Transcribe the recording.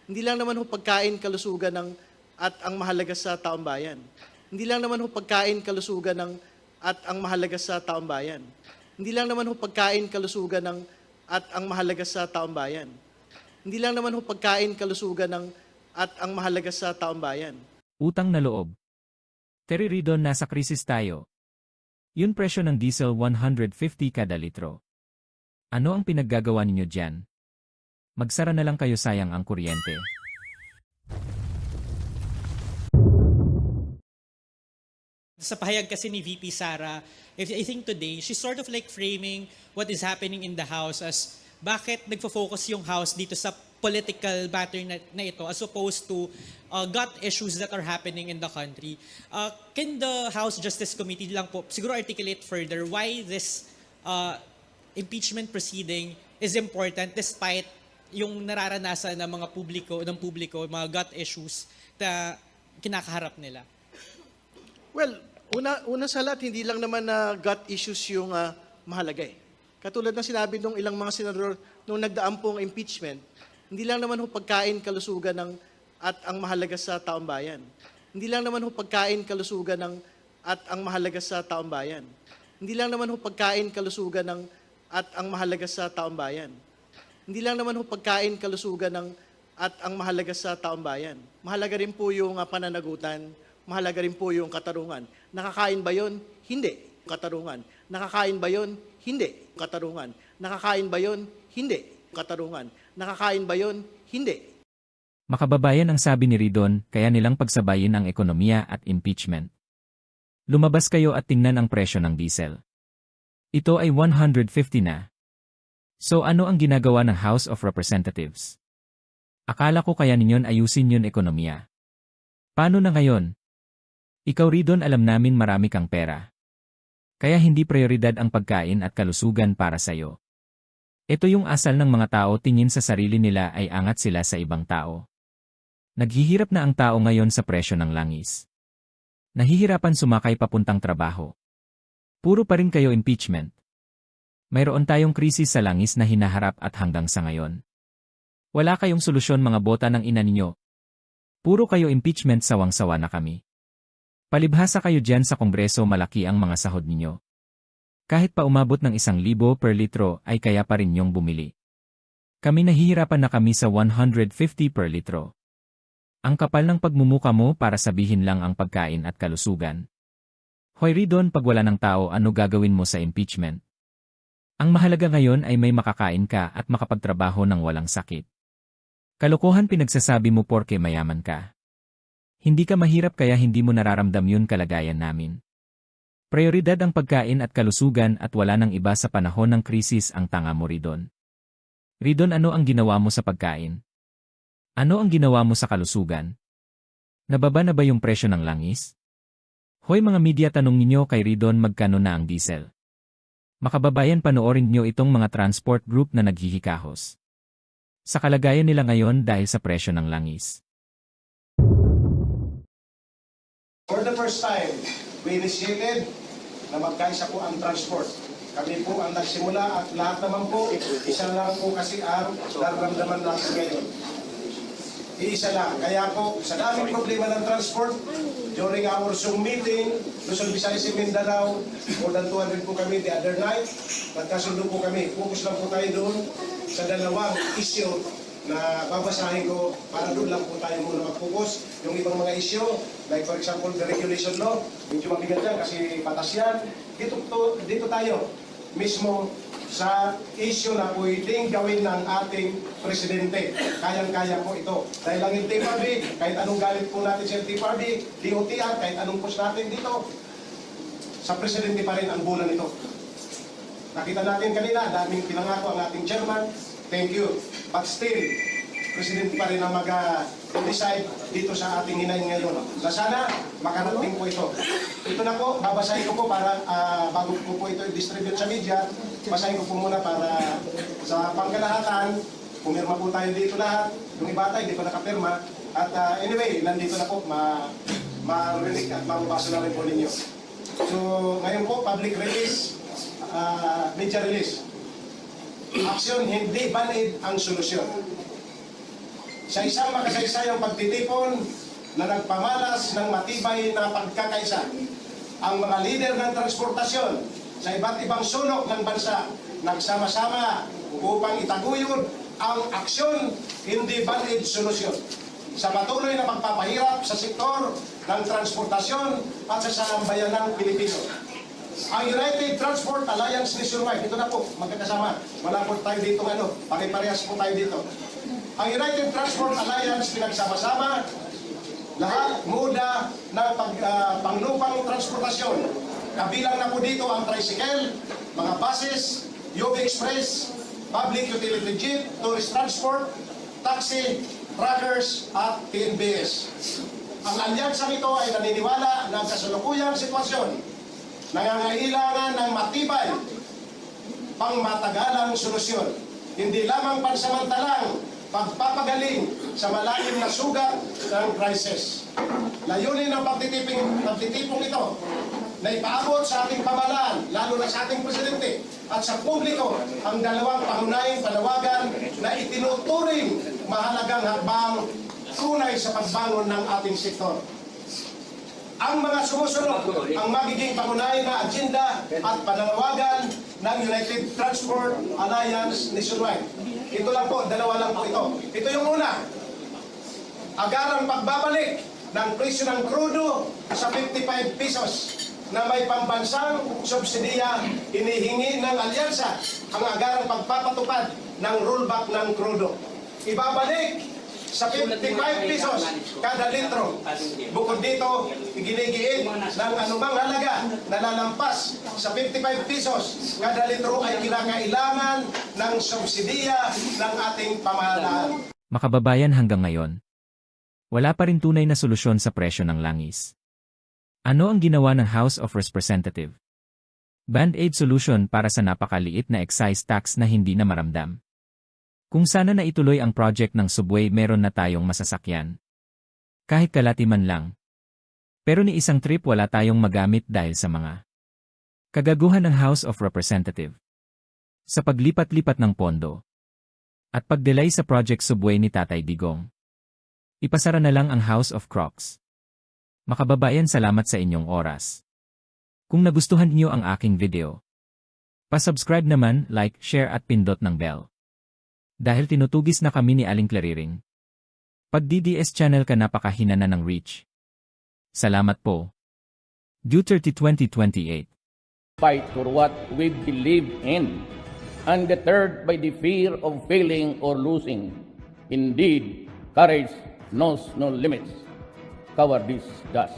Hindi lang naman ho pagkain, kalusugan at ang mahalaga sa taong bayan. Hindi lang naman ho pagkain, kalusugan at ang mahalaga sa taong bayan. Hindi lang naman ho pagkain, kalusugan at ang mahalaga sa taong bayan. Hindi lang naman ho pagkain, kalusugan at ang mahalaga sa taong bayan. Utang na loob. Terry Ridon, nasa krisis tayo. Yun presyo ng diesel 150 kada litro. Ano ang pinaggagawa ninyo dyan? Magsara na lang kayo, sayang ang kuryente. Sa pahayag kasi ni VP Sara, I think today, she's sort of like framing what is happening in the House as bakit nagfo-focus yung House dito sa political matter na ito as opposed to gut issues that are happening in the country. Can the House Justice Committee lang po siguro articulate further why this impeachment proceeding is important despite yung nararanasan ng mga publiko, mga gut issues na kinakaharap nila? Well, una sa lahat, hindi lang naman na gut issues yung mahalaga eh. Katulad ng sinabi ng ilang mga senador nung nagdaan pong impeachment, hindi lang naman ho pagkain, kalusugan at ang mahalaga sa taong bayan. Hindi lang naman ho pagkain, kalusugan at ang mahalaga sa taong bayan. Hindi lang naman ho pagkain, kalusugan at ang mahalaga sa taong bayan. Hindi lang naman ho pagkain, kalusugan at ang mahalaga sa taong bayan. Mahalaga rin po yung pananagutan, mahalaga rin po yung katarungan. Nakakain ba yon? Hindi. Katarungan. Nakakain ba yon? Hindi. Katarungan. Nakakain ba yon? Hindi. Katarungan. Nakakain ba yon? Hindi. Makababayan ang sabi ni Ridon, kaya nilang pagsabayin ang ekonomiya at impeachment. Lumabas kayo at tingnan ang presyo ng diesel. Ito ay 150 na. So ano ang ginagawa ng House of Representatives? Akala ko kaya ninyon ayusin yun ekonomiya. Paano na ngayon? Ikaw, Ridon, alam namin marami kang pera. Kaya hindi prioridad ang pagkain at kalusugan para sa'yo. Ito yung asal ng mga tao, tingin sa sarili nila ay angat sila sa ibang tao. Naghihirap na ang tao ngayon sa presyo ng langis. Nahihirapan sumakay papuntang trabaho. Puro pa rin kayo impeachment. Mayroon tayong krisis sa langis na hinaharap at hanggang sa ngayon. Wala kayong solusyon, mga bota ng ina ninyo. Puro kayo impeachment, sawang-sawa na kami. Palibhasa kayo dyan sa Kongreso, malaki ang mga sahod ninyo. Kahit pa umabot ng 1,000 per litro ay kaya pa rin niyong bumili. Kami nahihirapan na kami sa 150 per litro. Ang kapal ng pagmumuka mo para sabihin lang ang pagkain at kalusugan. Hoy Ridon, pag wala ng tao, ano gagawin mo sa impeachment? Ang mahalaga ngayon ay may makakain ka at makapagtrabaho ng walang sakit. Kalokohan pinagsasabi mo porke mayaman ka. Hindi ka mahirap kaya hindi mo nararamdam yun kalagayan namin. Prioridad ang pagkain at kalusugan at wala nang iba sa panahon ng krisis ang tanga mo, Ridon. Ridon, ano ang ginawa mo sa pagkain? Ano ang ginawa mo sa kalusugan? Nababa na ba yung presyo ng langis? Hoy mga media, tanong ninyo kay Ridon magkano na ang diesel. Makababayan, panoorin nyo itong mga transport group na naghihikahos. Sa kalagayan nila ngayon dahil sa presyo ng langis. For the first time, we initiated na magkaisa po ang transport. Kami po ang nagsimula at lahat naman po, isa lang po kasi ang nararamdaman natin ngayon. Iisa lang. Kaya po, sa daming problema ng transport, during our Zoom meeting, Luzon, Visayas, Mindanao, more than 200 po kami the other night, nagkasundo po kami. Focus lang po tayo doon sa dalawang issue na babasahin ko para doon lang po tayo muna mag-focus. Yung ibang mga issue, like for example, the regulation law, medyo mabigat yan kasi patas yan. Dito tayo mismo sa issue na pwedeng gawin ng ating presidente. Kayang-kaya po ito. Dahil lang yung TFRB, kahit anong galit po natin sa TFRB, DOTR, kahit anong push natin dito, sa presidente pa rin ang bulan nito. Nakita natin kanina, daming pinangako ang ating chairman. Thank you. But still, Presidente pa rin ang mag-decide dito sa ating hinahin ngayon. Na sana, makarating po ito. Ito na po, babasahin ko po para bago ko po ito i-distribute sa media, basahin ko po muna para sa pangkalahatan, pumirma po tayo dito lahat. Yung iba tayo, hindi pa nakapirma. At anyway, nandito na po, ma-release at mababasa na rin po ninyo. So, ngayon po, public release, media release. Aksyon, hindi banid ang solusyon. sa isang makasaysayang pagtitipon na nagpamalas ng matibay na pagkakaisa. Ang mga lider ng transportasyon sa iba't ibang sulok ng bansa nagsama-sama upang itaguyod ang aksyon, hindi band-aid solusyon sa patuloy na pagpapahirap sa sektor ng transportasyon at sa sambayanang Pilipino. Ang United Transport Alliance Nationwide, ito na po, magkakasama. Wala po tayo dito, pare-parehas po tayo dito. Ang United Transport Alliance, pinagsama-sama, lahat muda ng panglupang transportasyon. Kabilang na po dito ang tricycle, mga buses, UV Express, public utility jeep, tourist transport, taxi, truckers, at TNBS. Ang alyansang ito ay naniniwala na ang kasalukuyang sitwasyon nangangailangan ng matibay pangmatagalang solusyon. Hindi lamang pansamantalang pagpapagaling sa malalim na sugat ng crisis. Layunin ng pagtitipong ito na ipaabot sa ating pamahalaan, lalo na sa ating presidente at sa publiko ang dalawang pangunahing panawagan na itinuturing mahalagang hakbang tunay sa pagbangon ng ating sektor. Ang mga sumusunod ang magiging pangunahing na agenda at panawagan ng United Transport Alliance Nationwide. Ito lang po, dalawa lang po ito. Ito yung una, agarang pagbabalik ng presyo ng krudo sa 55 pesos na may pambansang subsidiya. Inihingi ng alyansa ang agarang pagpapatupad ng rollback ng krudo. Ibabalik sa 55 pesos kada litro. Bukod dito, iginigiit ng anumang halaga na lalampas sa 55 pesos kada litro ay kinakailangan ng subsidiya ng ating pamahalaan. Makababayan, hanggang ngayon, wala pa rin tunay na solusyon sa presyo ng langis. Ano ang ginawa ng House of Representatives? Band-aid solution para sa napakaliit na excise tax na hindi na maramdam. Kung sana na ituloy ang project ng subway, meron na tayong masasakyan. Kahit kalati man lang. Pero ni isang trip wala tayong magamit dahil sa mga kagaguhan ng House of Representatives. Sa paglipat-lipat ng pondo. At pagdelay sa project subway ni Tatay Digong. Ipasara na lang ang House of Crocs. Makababayan, salamat sa inyong oras. Kung nagustuhan niyo ang aking video, pa-subscribe naman, like, share at pindot ng bell. Dahil tinutugis na kami ni Aling Clariring. Pag DDS channel ka, napakahina na ng reach. Salamat po. Duterte 2028. Fight for what we believe in, undeterred by the fear of failing or losing. Indeed, courage knows no limits. Cowardice does.